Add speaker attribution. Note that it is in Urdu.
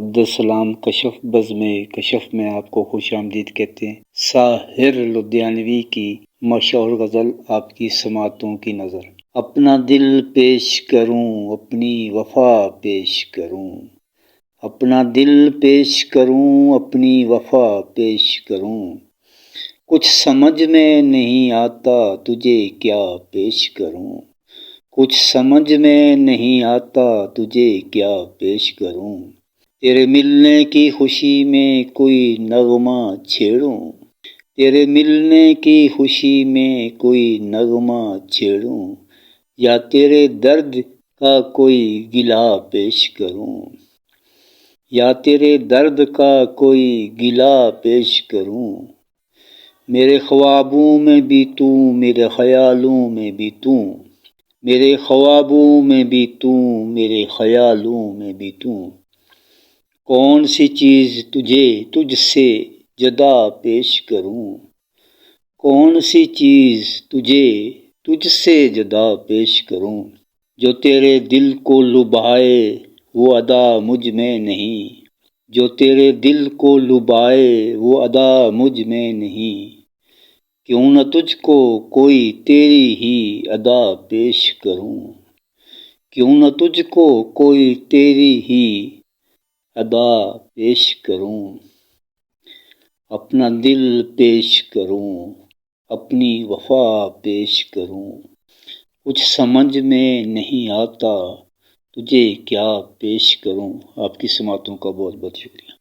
Speaker 1: عبدالسلام کشف بزم کشف میں آپ کو خوش آمدید کہتے ہیں۔ ساحر لدھیانوی کی مشہور غزل آپ کی سماعتوں کی نظر۔ اپنا دل پیش کروں اپنی وفا پیش کروں، اپنا دل پیش کروں اپنی وفا پیش کروں، کچھ سمجھ میں نہیں آتا تجھے کیا پیش کروں، کچھ سمجھ میں نہیں آتا تجھے کیا پیش کروں، تیرے ملنے کی خوشی میں کوئی نغمہ چھیڑوں، تیرے ملنے کی خوشی میں کوئی نغمہ چھیڑوں، یا تیرے درد کا کوئی گلہ پیش کروں، یا تیرے درد کا کوئی گلہ پیش کروں، میرے خوابوں میں بھی تو میرے خیالوں میں بھی تو، میرے خوابوں میں بھی تو میرے خیالوں میں بھی تو، کون سی چیز تجھے تجھ سے جدا پیش کروں، کون سی چیز تجھے تجھ سے جدا پیش کروں، جو تیرے دل کو لبھائے وہ ادا مجھ میں نہیں، جو تیرے دل کو لبھائے وہ ادا مجھ میں نہیں، کیوں نہ تجھ کو کوئی تیری ہی ادا پیش کروں، کیوں نہ تجھ کو کوئی تیری ہی ادا پیش کروں، اپنا دل پیش کروں اپنی وفا پیش کروں، کچھ سمجھ میں نہیں آتا تجھے کیا پیش کروں۔ آپ کی سماعتوں کا بہت بہت شکریہ۔